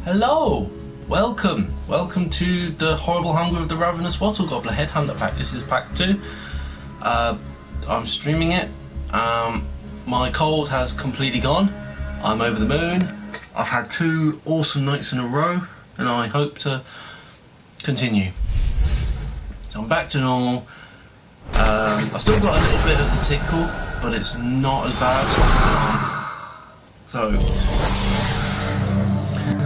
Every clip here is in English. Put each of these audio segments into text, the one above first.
Hello! Welcome to the horrible hunger of the Ravenous Wattle Gobbler Headhunter pack. This is pack 2. I'm streaming it. My cold has completely gone. I'm over the moon. I've had 2 awesome nights in a row, and I hope to continue. So I'm back to normal. I've still got a little bit of the tickle, but it's not as bad. So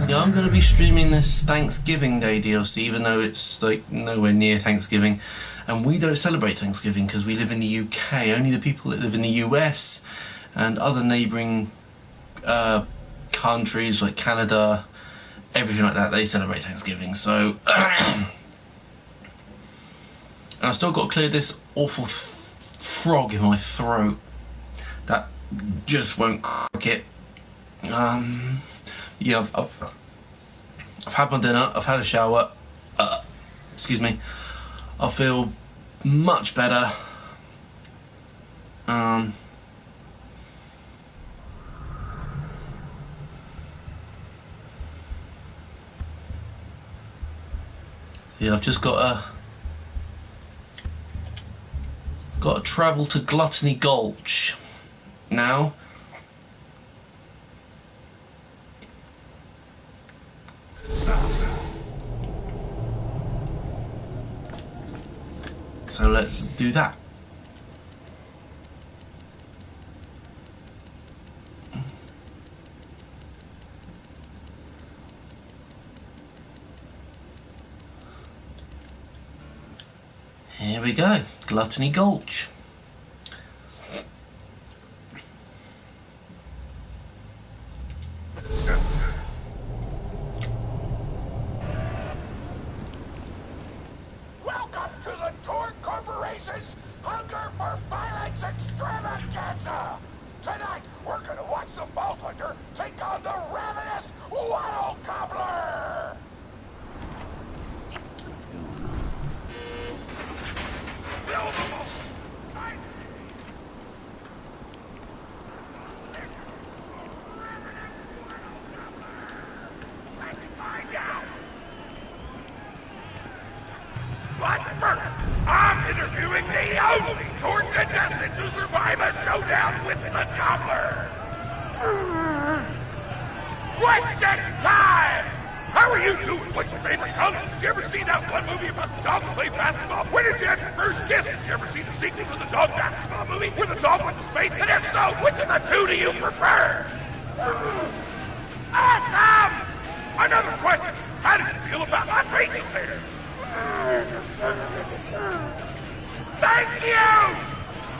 yeah, I'm going to be streaming this Thanksgiving Day DLC, even though it's like nowhere near Thanksgiving, and we don't celebrate Thanksgiving because we live in the UK. Only the people that live in the US and other neighbouring countries like Canada, everything like that, they celebrate Thanksgiving. So and I've still got to clear this awful frog in my throat that just won't crack it. Yeah, I've had my dinner, I've had a shower, excuse me, I feel much better. Yeah, I've just got to travel to Gluttony Gulch now. So let's do that. Here we go, Gluttony Gulch. Welcome to the Torgue Corporation's Hunger for Violence Extravaganza! Tonight, we're gonna watch the Vault Hunter take on the Ravenous Wattle Gobbler! But first, I'm interviewing the only Torgue contestant to survive a showdown with the Gobbler. Question time! How are you doing? What's your favorite color? Did you ever see that one movie about the dog who played basketball? When did you have your first kiss? Did you ever see the sequel to the dog basketball movie where the dog went to space? And if so, which of the 2 do you prefer? Awesome! Another question. How do you feel about my facial hair? Thank you!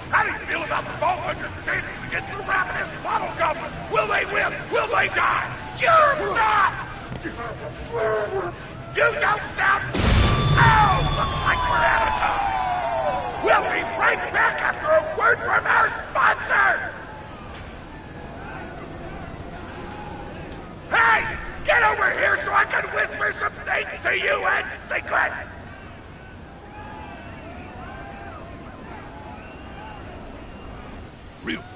How do you feel about the Vault Hunter's chances against the Ravenous Wattle Gobbler? Will they win? Will they die? You're nuts! You don't sound... Oh, looks like we're out of time. We'll be right back after a word from our sponsor! Hey! Get over here so I can whisper some things to you in secret! Real talk.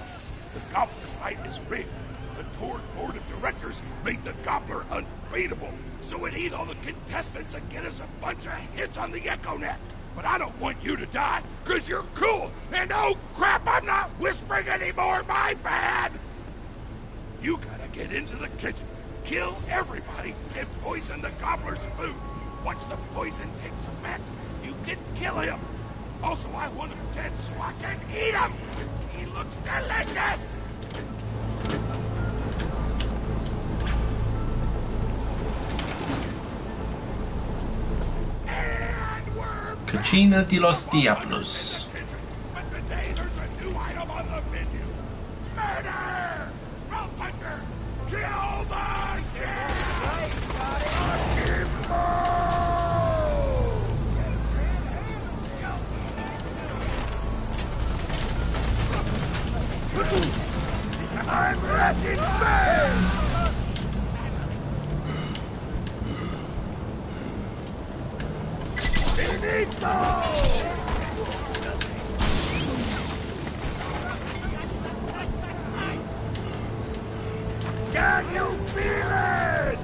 The Gobbler fight is rigged. The Torgue Board of Directors made the Gobbler unbeatable, so it ate all the contestants and get us a bunch of hits on the Echo Net. But I don't want you to die, because you're cool, and oh crap, I'm not whispering anymore, my bad! You gotta get into the kitchen, kill everybody, and poison the Gobbler's food. Once the poison takes effect, you can kill him. Also, I want him dead so I can eat him! He looks delicious! Cucina de los Diablos. But today there's a new item on the menu. Murder! Vault Hunter! Kill the shit! I'm wrecking man! Can you feel it?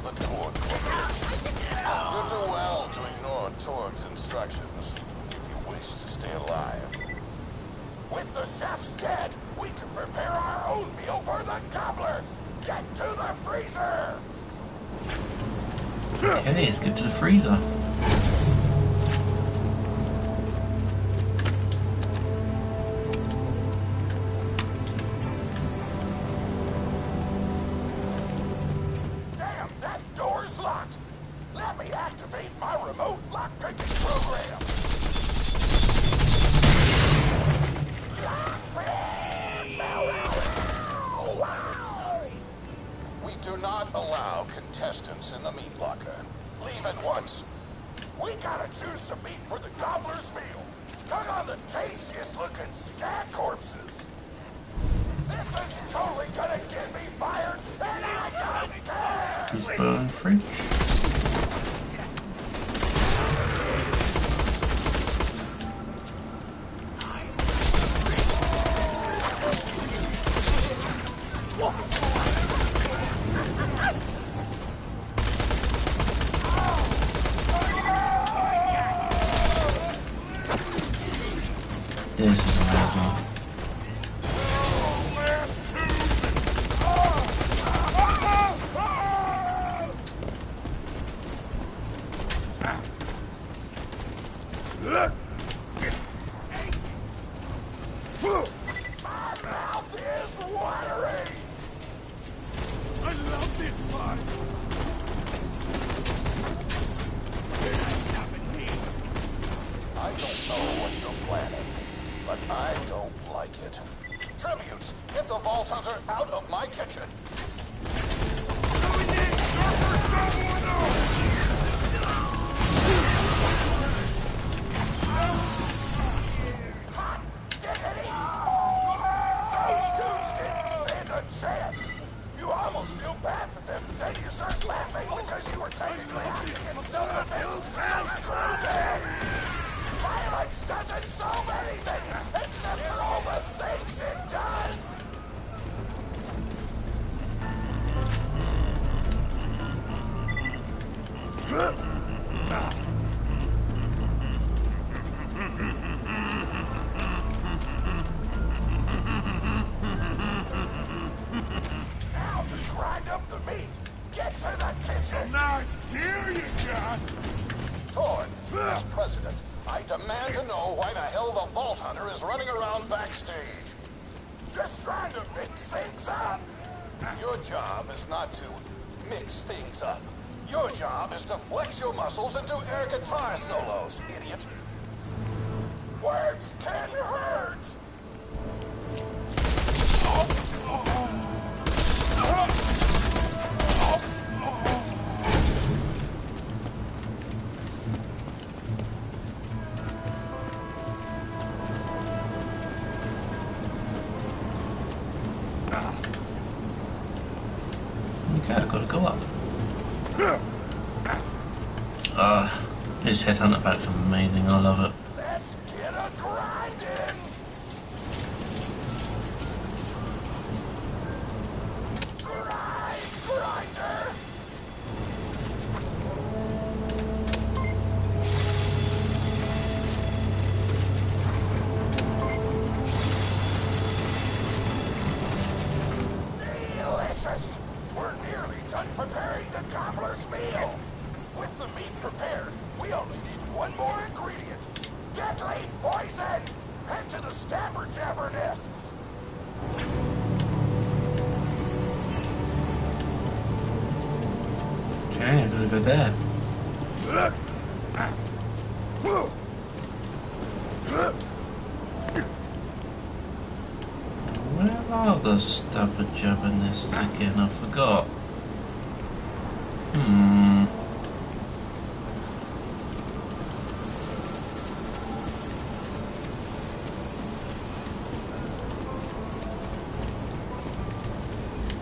the Torgue Corporation. You'll do well to ignore Torgue's instructions if you wish to stay alive. With the chef's dead, we can prepare our own meal for the Gobbler. Get to the freezer! Okay, let's get to the freezer. Damn, that door's locked. Let me activate my remote lockpicking program. We do not allow contestants in the meat locker. Leave at once. We gotta choose some meat for the Gobbler's meal. Tug on the tastiest looking stag corpses. This is totally gonna get me fired, and I don't care! He's burn free. This is amazing. My mouth is watering! I love this part! You're not stopping me! I don't know what you're planning, but I don't like it. Tributes, get the Vault Hunter out of my kitchen. Hot diggity! Those dudes didn't stand a chance! You almost feel bad for them, then you start laughing because you were technically acting in self-defense, so screw them! Violence doesn't solve anything, except for all the things it does! Now to grind up the meat! Get to the kitchen! Nice gear you got! Torgue, as president, I demand to know why the hell the Vault Hunter is running around backstage. Just trying to mix things up! Your job is not to mix things up. Your job is to flex your muscles into air guitar solos, idiot. Words can hurt! Okay, I've got to go up. This headhunter pack's amazing, I love it. Let's get a grindin'! Grinder! Delicious! We're nearly done preparing the Gobbler's meal! With the meat prepared, we only need one more ingredient. Deadly poison! Head to the Stabber Jabber nests! Okay, I've got to go there. Where are the Stabber Jabber nests again? I forgot.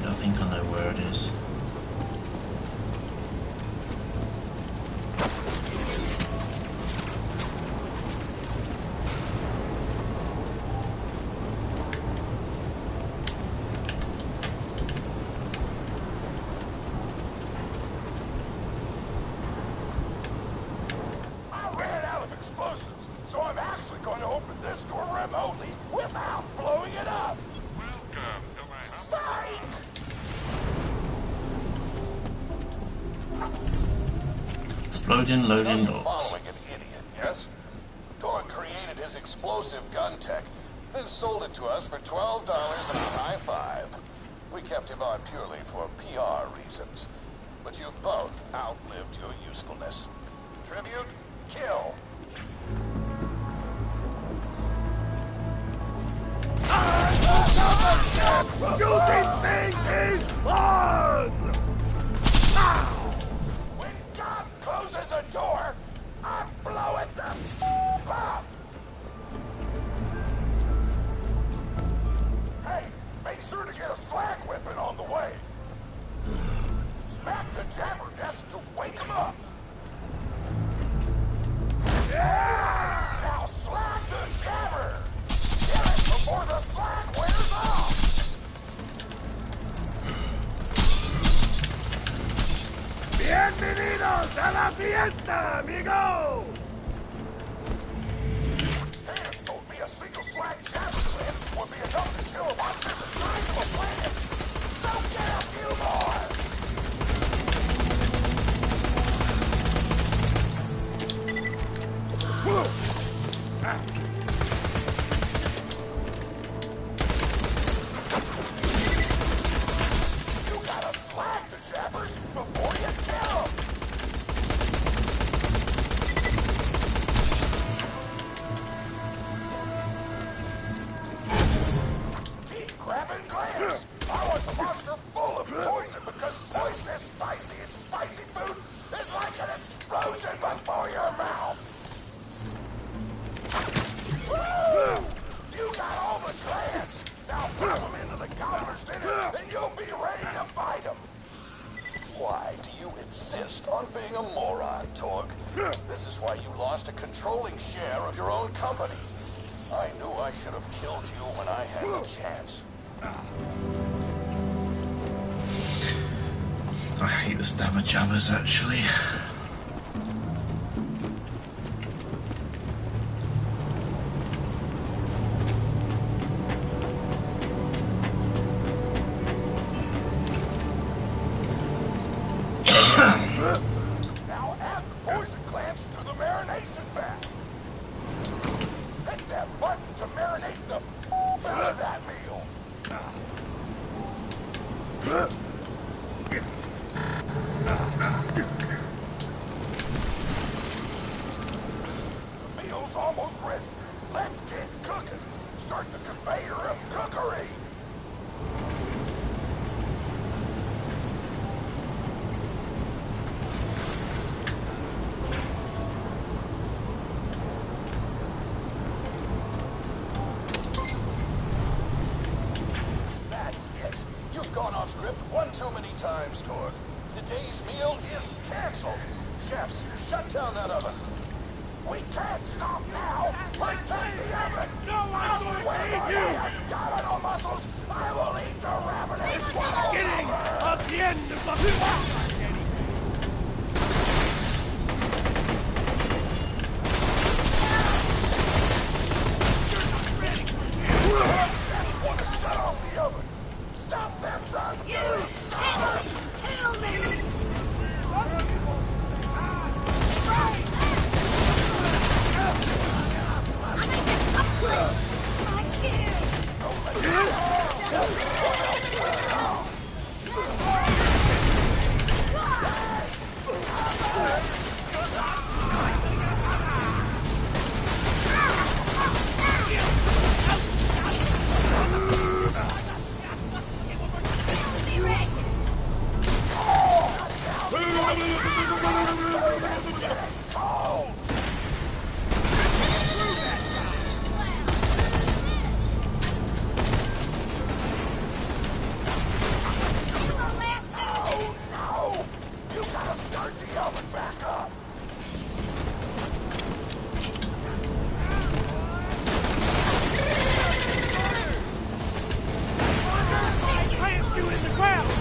I think I know where it is. explosives, so I'm actually going to open this door remotely without blowing it up. Welcome to my house. Psych! Exploding, loading You're doors. following an idiot, yes? Torgue created his explosive gun tech, then sold it to us for $12 and a high five. We kept him on purely for PR reasons. But you both outlived your usefulness. Tribute, kill. Shooting things is fun! When God closes a door, I blow it the up. Hey, make sure to get a slag whipping on the way. Smack the jabber nest to wake him up. Yeah! Now slag the jabber. Get it before the slag wears off. Bienvenidos a la fiesta, amigo! Terrence told me a single slag jabber clip would be enough to kill a monster the size of a planet. So get a few more! You gotta slag the jabbers before you kill them! Keep grabbing glands! I want the monster full of poison because poison is spicy and spicy food is like an explosion before your mouth! Woo! You got all the glands! Now pop them into the gobbler's dinner and you'll be ready to fight them! Why do you insist on being a moron, Torgue? This is why you lost a controlling share of your own company. I knew I should have killed you when I had the chance. I hate the stabber jabbers actually. Now add the poison glands to the marination vat. Hit that button to marinate the out of that meal. The meal's almost ready. Let's get cooking. Start the conveyor of cookery. That's it. You've gone off script one too many times, Torgue. Today's meal is canceled. Chefs, shut down that oven. We can't stop now. Protect the oven. No, I swear by my abdominal muscles, I will eat the ravenous Wattle Getting Gobbler. at the end of the... Chefs want to shut off the oven. Stop them from doing so. Tell me! Cold. Oh no! You gotta start the oven back up. Plants you in the ground!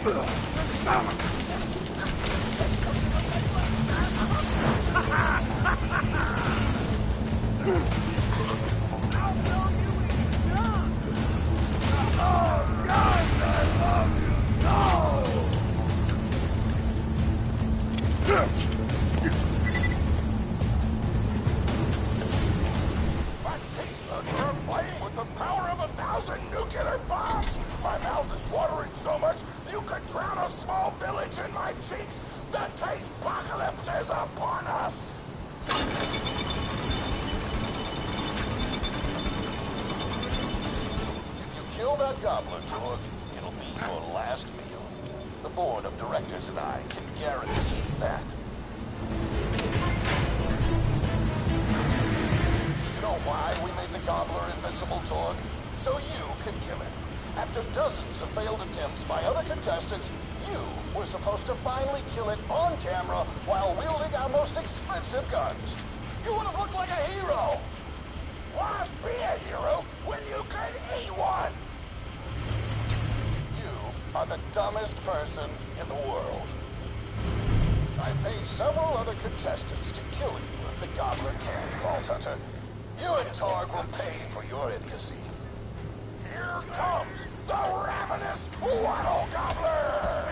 My taste buds are aflame with the power of 1,000 nuclear bombs. My mouth is watering so much you could drown a small village in my cheeks. The taste apocalypse is upon us. If you kill that gobbler, Torgue, it'll be your last meal. The board of directors and I can guarantee that. You know why we made the gobbler invincible, Torgue? So you can kill him. After dozens of failed attempts by other contestants, you were supposed to finally kill it on camera while wielding our most expensive guns. You would have looked like a hero. Why be a hero when you could eat one? You are the dumbest person in the world. I paid several other contestants to kill you if the gobbler can, Vault Hunter. You and Torgue will pay for your idiocy. Here comes the Ravenous Wattle Gobbler!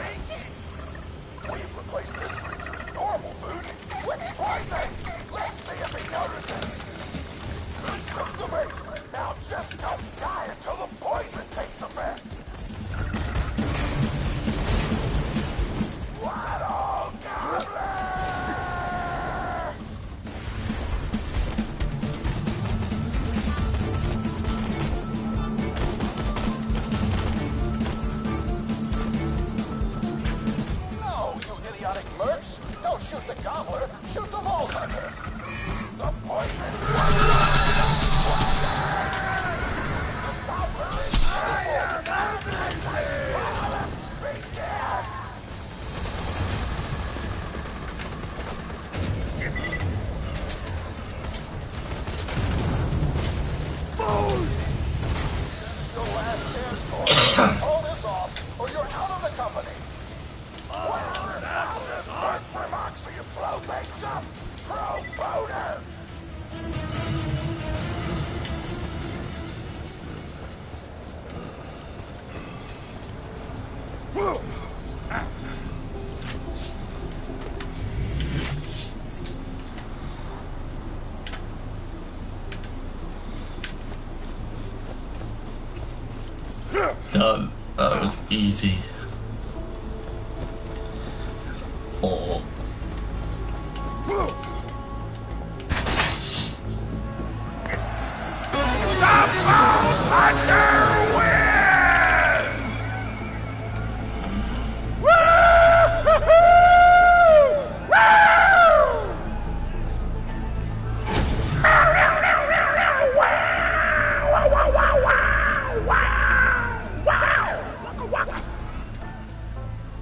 We've replaced this creature's normal food with poison! Let's see if he notices! He took the bait! Now just don't die until the poison takes effect! Wattle Gobbler! Mercs, don't shoot the gobbler, shoot the Vault Hunter. The poison's coming! The gobbler is fire! Apocalypse began! This is your last chance, Torgue. Pull this off, or you're out of the company. I'll just work for Moxie and blow things up! Pro boner! Done. That was easy. Oh.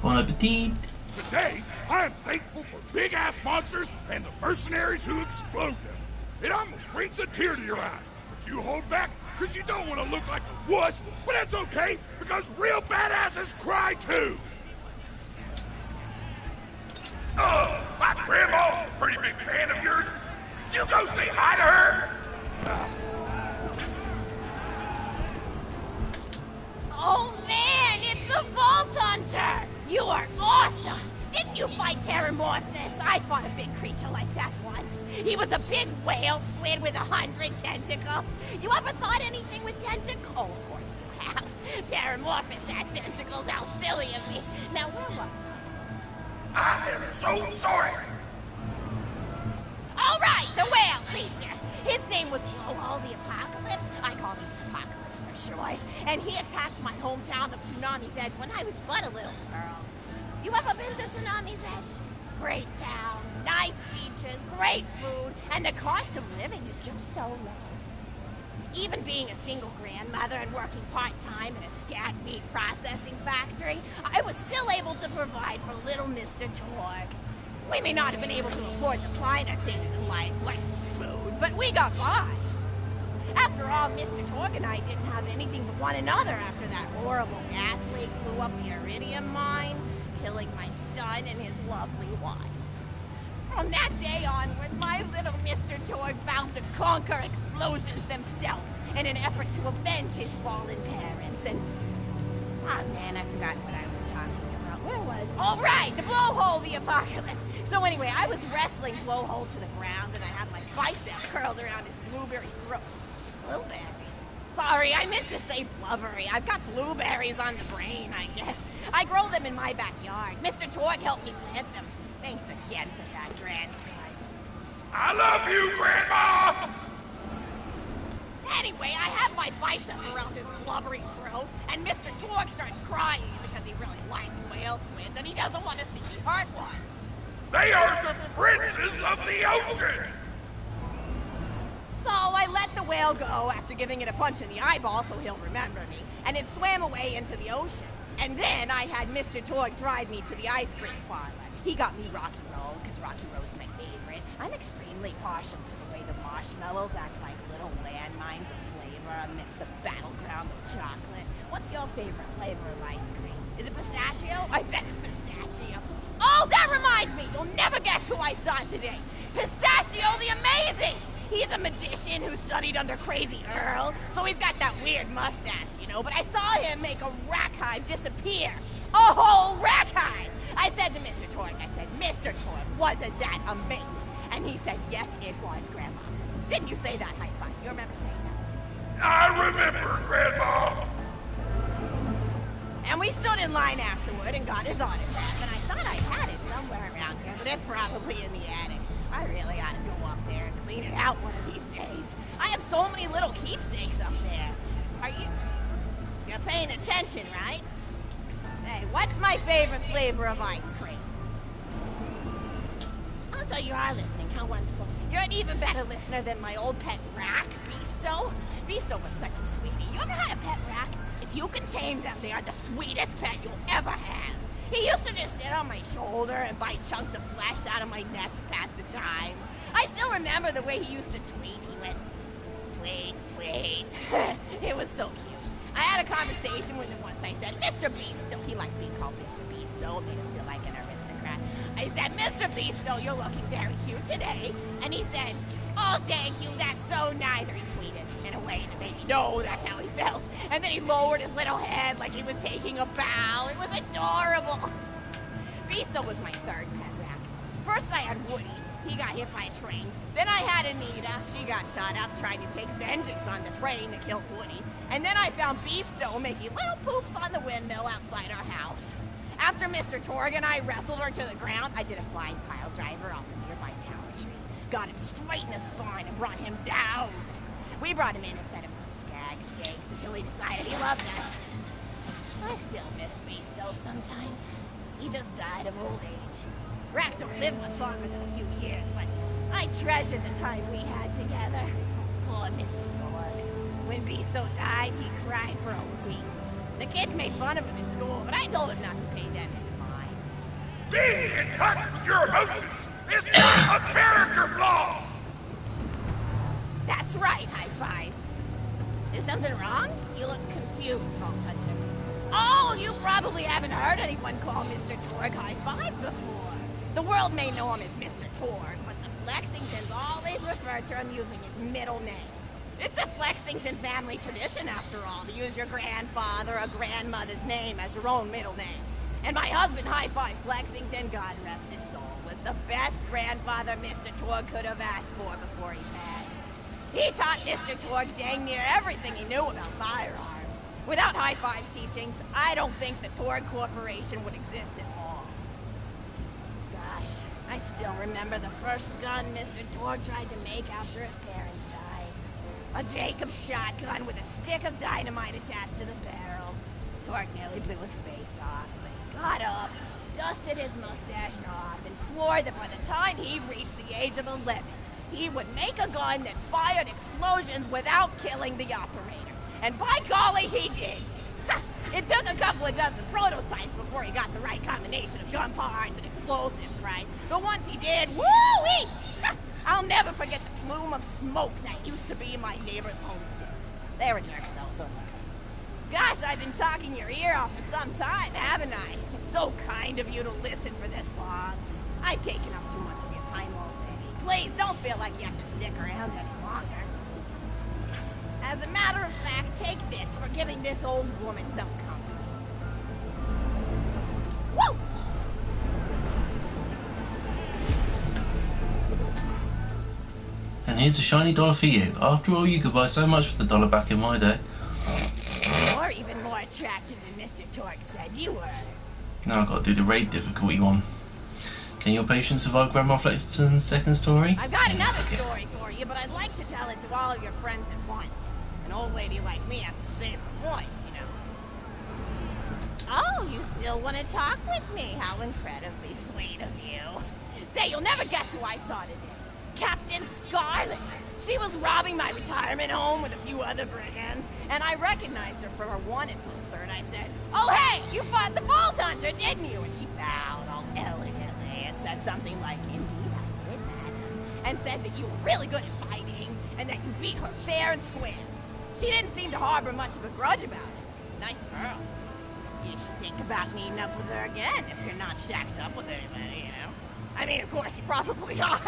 Bon appetit. Today, I'm thankful for big-ass monsters and the mercenaries who explode them. It almost brings a tear to your eye. But you hold back because you don't want to look like a wuss, but that's okay, because real badasses cry too. Oh, my grandma's a pretty big fan of yours. Could you go say hi to her? Oh man, it's the Vault Hunter! You are awesome! Didn't you fight Terramorphous? I fought a big creature like that once. He was a big whale squid with 100 tentacles. You ever thought anything with tentacles? Oh, of course you have. Terramorphous had tentacles. How silly of me. Now, where was I am so sorry. All right, the whale creature. His name was Blowhole the Apocalypse. I call him the Apocalypse for short. And he attacked my hometown of Tsunami's Edge when I was but a little girl. You ever been to Tsunami's Edge? Great town, nice beaches, great food, and the cost of living is just so low. Even being a single grandmother and working part-time in a scat meat processing factory, I was still able to provide for little Mr. Torgue. We may not have been able to afford the finer things in life, like food, but we got by. After all, Mr. Torgue and I didn't have anything but one another after that horrible gas leak blew up the iridium mine, killing my son and his lovely wife. From that day onward, my little Mr. Torgue vowed to conquer explosions themselves in an effort to avenge his fallen parents. And oh man, I forgot what I was talking about. Where was? All right, the blowhole, the apocalypse. So anyway, I was wrestling blowhole to the ground, and I had my bicep curled around his blueberry throat. Blueberry? Sorry, I meant to say blubbery. I've got blueberries on the brain, I guess. I grow them in my backyard. Mr. Torgue helped me plant them. Thanks again for that, grandson. I love you, Grandma! Anyway, I have my bicep around his blubbery throat, and Mr. Torgue starts crying because he really likes whale squids, and he doesn't want to see me hurt one. They are the princes of the ocean! So I let the whale go after giving it a punch in the eyeball so he'll remember me, and it swam away into the ocean. And then I had Mr. Torgue drive me to the ice cream parlor. He got me Rocky Road, because Rocky Road is my favorite. I'm extremely partial to the way the marshmallows act like little landmines of flavor amidst the battleground of chocolate. What's your favorite flavor of ice cream? Is it pistachio? I bet it's pistachio. Oh, that reminds me! You'll never guess who I saw today. Pistachio the Amazing! He's a magician who studied under Crazy Earl, so he's got that weird mustache, you know, but I saw him make a rack hive disappear. A whole rack hive! I said to Mr. Torgue, Mr. Torgue, wasn't that amazing? And he said, yes, it was, Grandma. Didn't you say that, high five? You remember saying that? I remember, Grandma! And we stood in line afterward and got his autograph, and I thought I had it somewhere around here, but it's probably in the attic. I really ought to go up there and clean it out one of these days. I have so many little keepsakes up there. You're paying attention, right? Say, what's my favorite flavor of ice cream? Oh, so you are listening, how wonderful. You're an even better listener than my old pet rack, Beasto. Beasto was such a sweetie. You ever had a pet rack? If you can tame them, they are the sweetest pet you'll ever have. He used to just sit on my shoulder and bite chunks of flesh out of my neck to pass the time. I still remember the way he used to tweet. He went, tweet, tweet. It was so cute. I had a conversation with him once. I said, Mr. Beasto. He liked being called Mr. Beasto. It made him feel like an aristocrat. I said, Mr. Beasto, you're looking very cute today. And he said, oh, thank you. That's so nice. Or he tweeted in a way that made me know that's how he felt. And then he lowered his little head like he was taking a bow. It was adorable. Beasto was my third pet rack. First I had Woody. He got hit by a train. Then I had Anita. She got shot up trying to take vengeance on the train that killed Woody. And then I found Beasto making little poops on the windmill outside our house. After Mr. Torgue and I wrestled her to the ground, I did a flying pile driver off a nearby tower tree. Got him straight in the spine and brought him down. We brought him in and fed him some skag steaks until he decided he loved us. I still miss Beasto sometimes. He just died of old age. Rack don't live much longer than a few years, but I treasure the time we had together. Poor Mr. Torgue. When Beasto died, he cried for a week. The kids made fun of him in school, but I told him not to pay them any mind. Being in touch with your emotions is not a character flaw! That's right, high five. Is something wrong? You look confused, Vault Hunter. Oh, you probably haven't heard anyone call Mr. Torgue high five before. The world may know him as Mr. Torgue, but the Flexingtons always refer to him using his middle name. It's a Flexington family tradition, after all, to use your grandfather or grandmother's name as your own middle name. And my husband, High Five Flexington, God rest his soul, was the best grandfather Mr. Torgue could have asked for before he passed. He taught Mr. Torgue dang near everything he knew about firearms. Without High Five's teachings, I don't think the Torgue Corporation would exist at all. Gosh, I still remember the first gun Mr. Torgue tried to make after his parents died. A Jacob shotgun with a stick of dynamite attached to the barrel. Torgue nearly blew his face off, but he got up, dusted his mustache off, and swore that by the time he reached the age of 11, he would make a gun that fired explosions without killing the operator. And by golly, he did! It took a couple of dozen prototypes before he got the right combination of gun parts and explosives right. But once he did, woo-wee! I'll never forget the plume of smoke that used to be in my neighbor's homestead. They were jerks though, so it's okay. Gosh, I've been talking your ear off for some time, haven't I? It's so kind of you to listen for this long. I've taken up too much of your time already. Please don't feel like you have to stick around any longer. As a matter of fact, take this for giving this old woman some company. Woo! And here's a shiny dollar for you. After all, you could buy so much with the dollar back in my day. You're even more attractive than Mr. Torgue said you were. Now I've got to do the raid difficulty one. Can your patient survive Grandma Fletcherton's second story? I've got another story for you, but I'd like to tell it to all of your friends at once. An old lady like me has to save her voice, you know. Oh, you still want to talk with me? How incredibly sweet of you. Say, you'll never guess who I saw today. Captain Scarlet. She was robbing my retirement home with a few other brigands, and I recognized her from her wanted poster, and I said, "Oh, hey, you fought the Vault Hunter, didn't you?" And she bowed all elegantly and said something like, "Indeed, I did, madam," and said that you were really good at fighting, and that you beat her fair and square. She didn't seem to harbor much of a grudge about it. Nice girl. You should think about meeting up with her again if you're not shacked up with anybody, you know? I mean, of course, you probably are.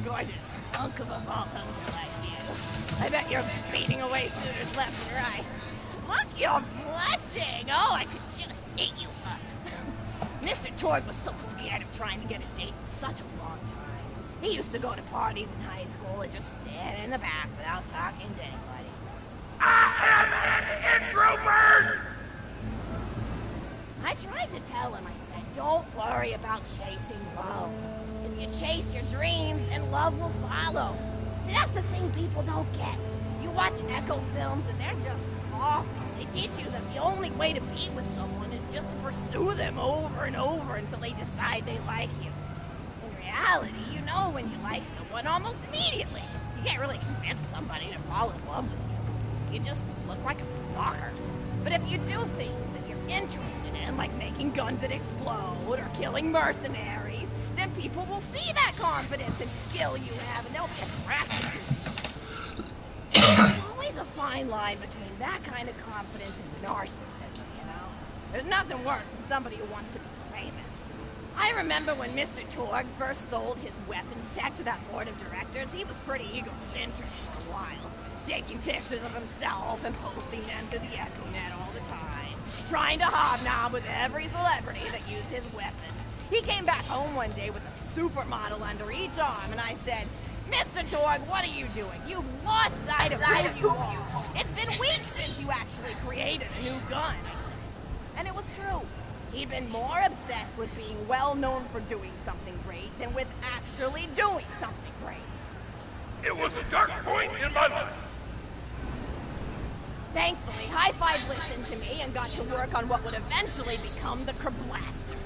Gorgeous hunk of a Vault Hunter like you. I bet you're beating away suitors left and right. Look, you're blushing. Oh, I could just eat you up. Mr. Torgue was so scared of trying to get a date for such a long time. He used to go to parties in high school and just stand in the back without talking to anybody. I am an introvert! I tried to tell him, I said, don't worry about chasing love. If you chase your dreams, then love will follow. See, that's the thing people don't get. You watch Echo films and they're just awful. They teach you that the only way to be with someone is just to pursue them over and over until they decide they like you. In reality, you know when you like someone almost immediately. You can't really convince somebody to fall in love with you. You just look like a stalker. But if you do things that you're interested in, like making guns that explode or killing mercenaries, then people will see that confidence and skill you have, and they'll be attracted to you. There's always a fine line between that kind of confidence and narcissism, you know? There's nothing worse than somebody who wants to be famous. I remember when Mr. Torgue first sold his weapons tech to that board of directors, he was pretty egocentric for a while, taking pictures of himself and posting them to the EchoNet all the time, trying to hobnob with every celebrity that used his weapons. He came back home one day with a supermodel under each arm, and I said, "Mr. Torgue, what are you doing? You've lost sight of who you are. It's been weeks since you actually created a new gun," I said. And it was true. He'd been more obsessed with being well known for doing something great than with actually doing something great. It was a dark point in my life. Thankfully, High Five listened to me and got to work on what would eventually become the Kerblaster.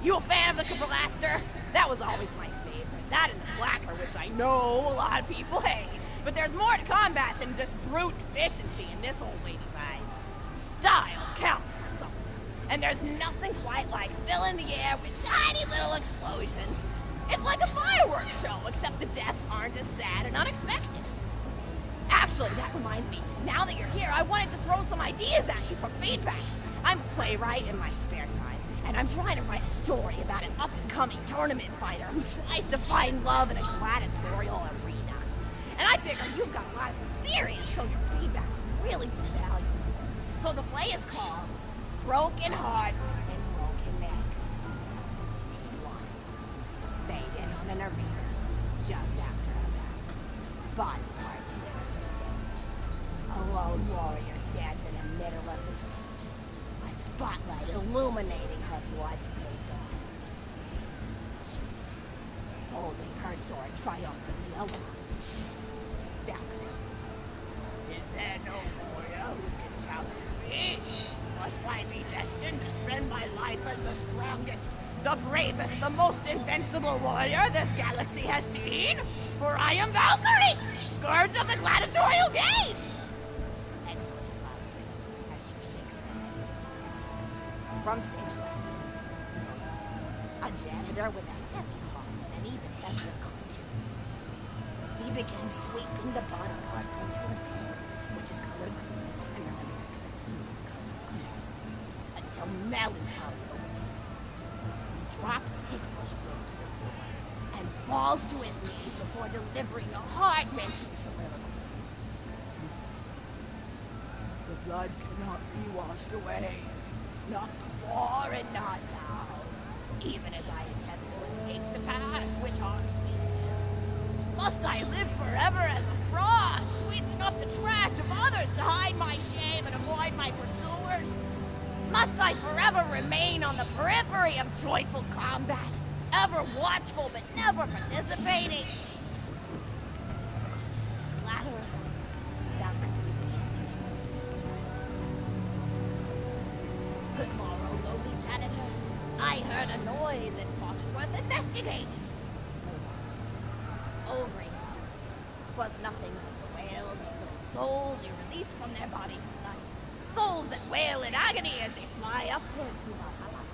You a fan of the Kerblaster? That was always my favorite. That and the Flacker, which I know a lot of people hate. But there's more to combat than just brute efficiency in this old lady's eyes. Style counts for something. And there's nothing quite like filling the air with tiny little explosions. It's like a fireworks show, except the deaths aren't as sad and unexpected. Actually, that reminds me, now that you're here, I wanted to throw some ideas at you for feedback. I'm a playwright in my spare time, and I'm trying to write a story about an up-and-coming tournament fighter who tries to find love in a gladiatorial arena. And I figure you've got a lot of experience, so your feedback would really be valuable. So the play is called Broken Hearts and Broken Necks. Scene 1. Fade in on an arena, just after a battle. Body parts litter the stage. A lone warrior stands in the middle of the stage. A spotlight illuminating her blood-stained arm. She's holding her sword triumphantly aloft. Valkyrie. Is there no warrior who can challenge me? Must I be destined to spend my life as the strongest, the bravest, the most invincible warrior this galaxy has seen? For I am Valkyrie, scourge of the gladiatorial games! Excellent Valkyrie, as she shakes her head in despair. From stage left, a janitor with a heavy heart and an even heavier conscience. he begins sweeping the body parts into a bin, which is colored green. And remember that because that's similar color. Come on. Until melancholy overtakes him. He drops his push broom to the floor and falls to his knees before delivering a heart-wrenching soliloquy. The blood cannot be washed away. Not before and not now. Even as I attempt to escape the past which haunts me still. Must I live forever as a fraud, sweeping up the trash of others to hide my shame and avoid my pursuers? Must I forever remain on the periphery of joyful combat, ever watchful but never participating? Gladder, thou completely enters my stage. Good morrow, lowly janitor. I heard a noise and thought it worth investigating. Oh, great God. 'Twas nothing but the wails of those souls you released from their bodies tonight. Souls that wail in agony as they fly upward to Valhalla.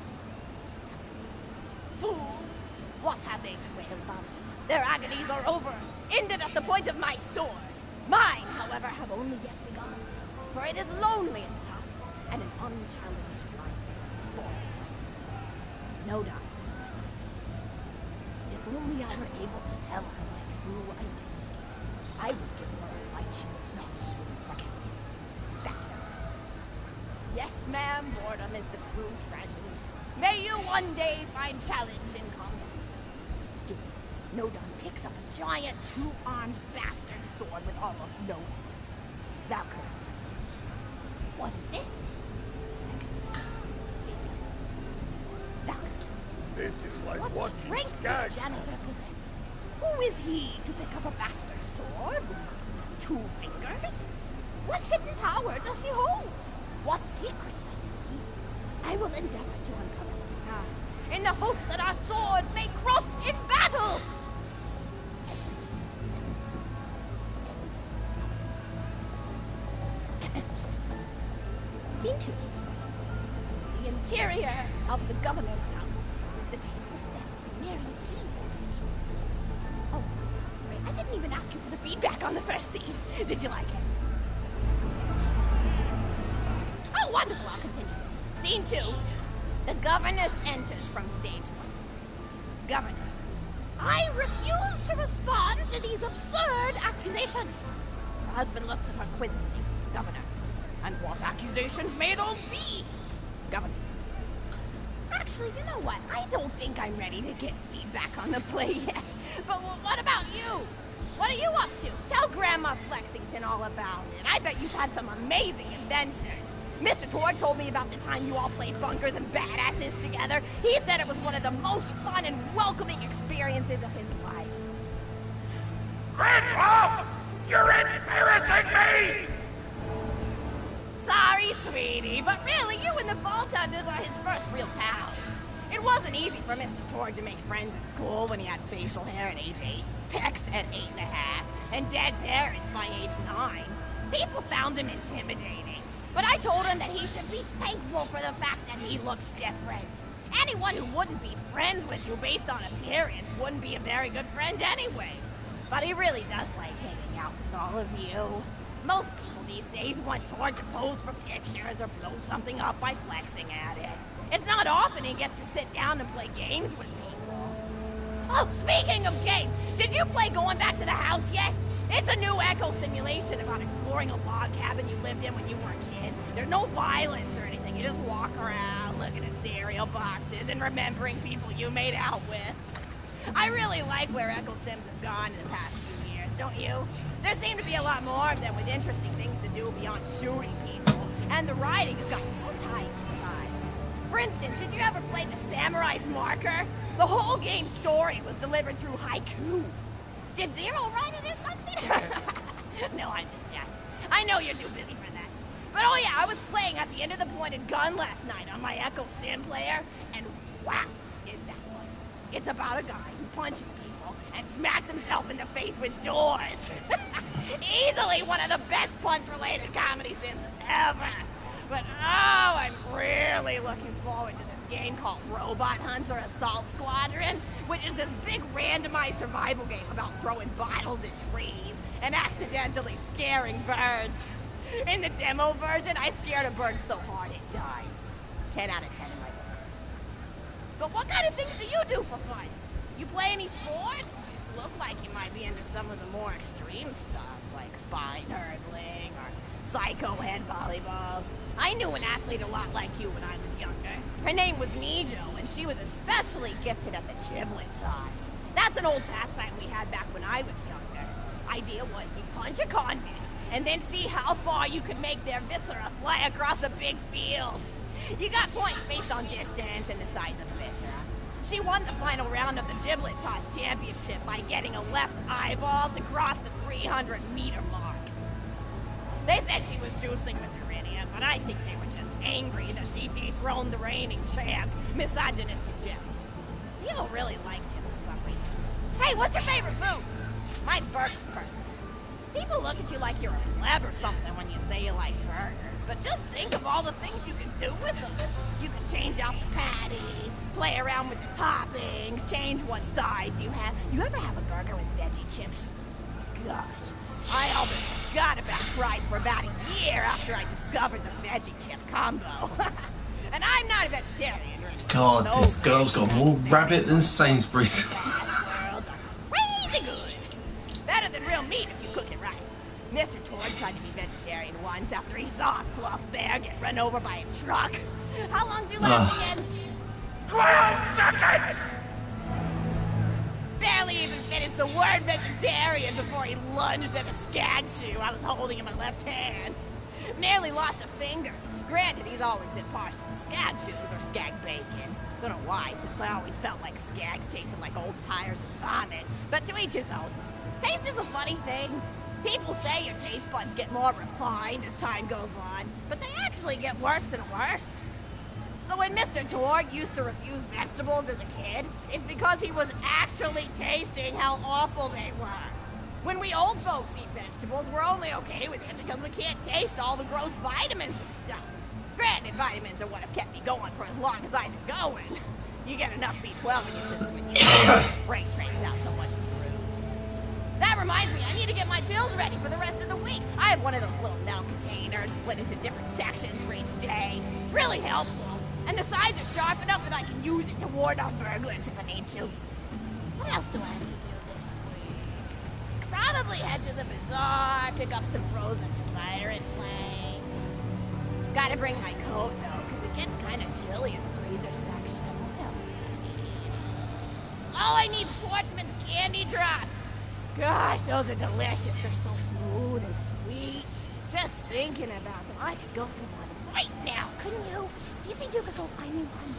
Fools! What have they to wail about? Their agonies are over, ended at the point of my sword. Mine, however, have only yet begun. For it is lonely at the top, and an unchallenged life is boring. No doubt, if only I were able to tell her my true identity, I would give her a fight she would not soon forget. Back to her. Yes, ma'am, boredom is the true tragedy. May you one day find challenge in combat. Stupid. Nodon picks up a giant two-armed bastard sword with almost no effort. Valkyrie, listen. What is this? Actually, stage left. Valkyrie. This is like What watching strength skags. this janitor possessed? Who is he to pick up a bastard sword with 2 fingers? What hidden power does he hold? What secrets does he keep? I will endeavor to uncover his past, in the hope that our swords may cross in battle! Scene 2. The interior of the governor's house. The table is set with myriad teas in this case. Oh, I'm so sorry. I didn't even ask you for the feedback on the first scene. Did you like it? Oh, wonderful. I'll continue. Scene 2. The governess enters from stage left. Governess. I refuse to respond to these absurd accusations. Her husband looks at her quizzically. Governor. And what accusations may those be? Governess. Actually, you know what? I don't think I'm ready to get feedback on the play yet. But what about you? What are you up to? Tell Grandma Flexington all about it. I bet you've had some amazing adventures. Mr. Torgue told me about the time you all played bunkers and badasses together. He said it was one of the most fun and welcoming experiences of his life. Grandpa! You're embarrassing me! Sorry, sweetie, but really, you and the Vault Hunters are his first real pals. It wasn't easy for Mr. Torgue to make friends at school when he had facial hair at age 8, pecs at 8.5, and dead parents by age 9. People found him intimidating, but I told him that he should be thankful for the fact that he looks different. Anyone who wouldn't be friends with you based on appearance wouldn't be a very good friend anyway. But he really does like hanging out with all of you. Most people these days want Torgue to pose for pictures or blow something up by flexing at it. It's not often he gets to sit down and play games with people. Oh, speaking of games, did you play Going Back to the House yet? It's a new echo simulation about exploring a log cabin you lived in when you were a kid. There's no violence or anything. You just walk around looking at cereal boxes and remembering people you made out with. I really like where Echo Sims have gone in the past few years, don't you? There seem to be a lot more of them with interesting things to do beyond shooting people, and the writing has gotten so tight inside. For instance, did you ever play The Samurai's Marker? The whole game's story was delivered through haiku. Did Zero write it or something? No, I'm just joshing. I know you're too busy for that. But oh yeah, I was playing at the end of the pointed gun last night on my Echo Sim player, and wow, is that fun. It's about a guy who punches people and smacks himself in the face with doors. Easily one of the best punch-related comedy sims ever. But oh, I'm really looking forward to this game called Robot Hunter Assault Squadron, which is this big randomized survival game about throwing bottles at trees and accidentally scaring birds. In the demo version, I scared a bird so hard it died. 10 out of 10 in my book. But what kind of things do you do for fun? You play any sports? Look like you might be into some of the more extreme stuff, like spine hurdling or psycho head volleyball. I knew an athlete a lot like you when I was younger. Her name was Nijo, and she was especially gifted at the giblet toss. That's an old pastime we had back when I was younger. Idea was you punch a convict, and then see how far you could make their viscera fly across a big field. You got points based on distance and the size of the viscera. She won the final round of the giblet toss championship by getting a left eyeball to cross the 300-meter mark. They said she was juicing with iridium, but I think they were just angry that she dethroned the reigning champ, misogynistic Jeff. People really liked him for some reason. Hey, what's your favorite food? Mine's burgers, personally. People look at you like you're a pleb or something when you say you like burgers, but just think of all the things you can do with them. You can change out the patty, play around with the toppings, change what sides you have. You ever have a burger with veggie chips? Gosh, I almost forgot about fries for about a year after I discovered the veggie chip combo. And I'm not a vegetarian or anything. God, this girl's got more rabbit than Sainsbury's. Worlds are crazy good. Better than real meat if you cook it right. Mr. Torgue tried to be vegetarian once after he saw a fluff bear get run over by a truck. How long do you last again? 12 seconds! Barely even finished the word vegetarian before he lunged at a skag chew I was holding in my left hand. Nearly lost a finger. Granted, he's always been partial to skag chews or skag bacon. Don't know why, since I always felt like skags tasted like old tires and vomit. But to each his own. Taste is a funny thing. People say your taste buds get more refined as time goes on, but they actually get worse and worse. So when Mr. Torgue used to refuse vegetables as a kid, it's because he was actually tasting how awful they were. When we old folks eat vegetables, we're only okay with it because we can't taste all the gross vitamins and stuff. Granted, vitamins are what have kept me going for as long as I've been going. You get enough B12 in your system and you brain train without so much screws. That reminds me, I need to get my pills ready for the rest of the week. I have one of those little metal containers split into different sections for each day. It's really helpful. And the sides are sharp enough that I can use it to ward off burglars if I need to. What else do I have to do this week? Probably head to the bazaar, pick up some frozen spider flanks. Gotta bring my coat, though, because it gets kind of chilly in the freezer section. What else do I need? Oh, I need Schwartzman's candy drops. Gosh, those are delicious. They're so smooth and sweet. Just thinking about them, I could go for one right now, couldn't you? Do you think you could go find me one?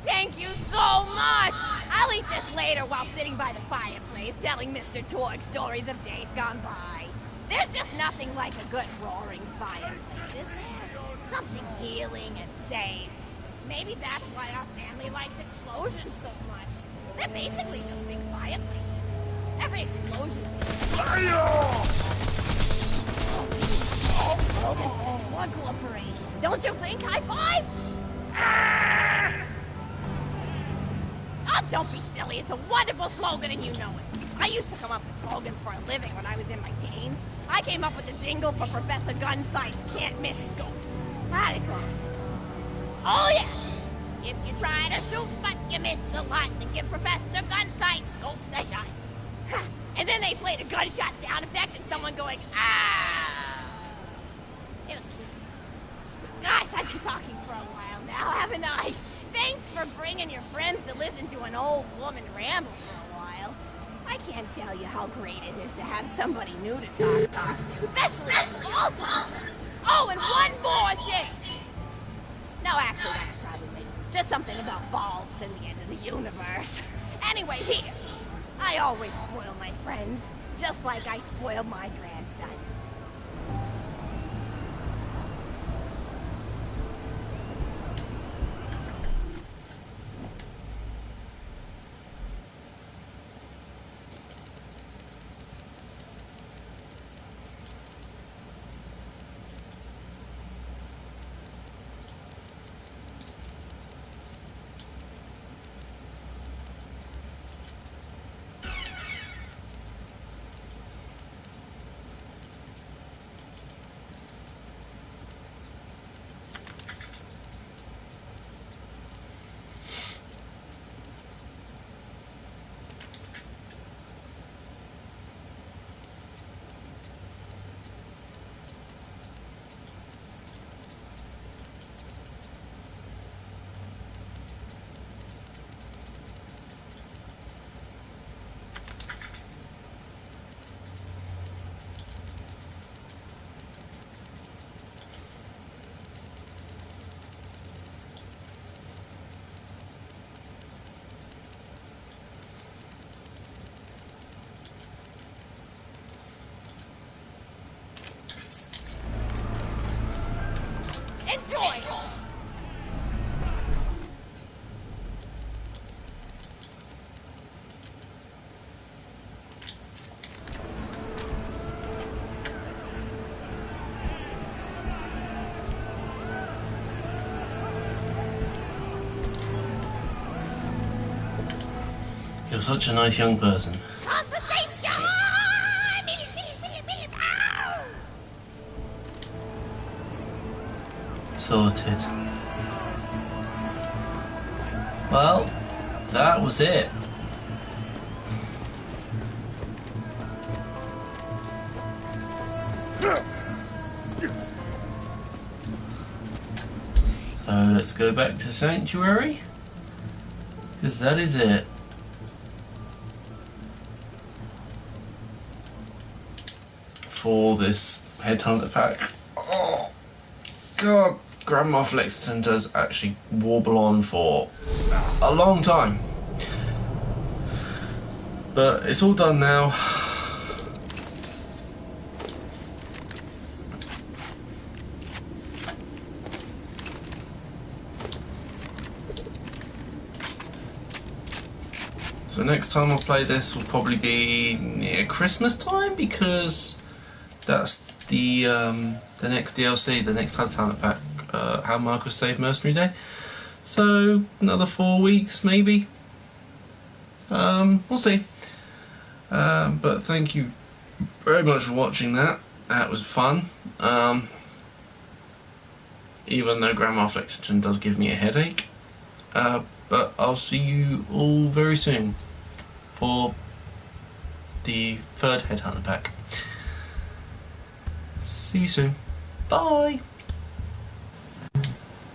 Thank you so much! I'll eat this later while sitting by the fireplace telling Mr. Torgue stories of days gone by. There's just nothing like a good roaring fireplace, is there? Something healing and safe. Maybe that's why our family likes explosions so much. They're basically just big fireplaces. Every explosion One corporation. Don't you think? High five? Oh, don't be silly. It's a wonderful slogan and you know it. I used to come up with slogans for a living when I was in my teens. I came up with the jingle for Professor Gunsight's Can't Miss Scopes. How'd it go? Oh, yeah. If you try to shoot but you miss a lot, then give Professor Gunsight Scopes a shot. And then they played a gunshot sound effect and someone going, ah! It was cute. Gosh, I've been talking for a while now, haven't I? Thanks for bringing your friends to listen to an old woman ramble for a while. I can't tell you how great it is to have somebody new to talk to, especially a small talk. Oh, and one more thing! No, actually, that's probably just something about vaults and the end of the universe. Anyway, here. I always spoil my friends, just like I spoil my grandson. Enjoy! You're such a nice young person. Conversation! Ow! Sorted. Well, that was it. So let's go back to Sanctuary, because that is it. For this headhunter pack. Oh god, Grandma Flexington does actually warble on for a long time. But it's all done now. So next time I play this will probably be near Christmas time, because that's the next DLC, the next Headhunter pack, How Marcus Saved Mercenary Day. So another 4 weeks maybe. We'll see. But thank you very much for watching that. That was fun. Even though Grandma Flexington does give me a headache. But I'll see you all very soon for the third Headhunter pack. See you soon. Bye.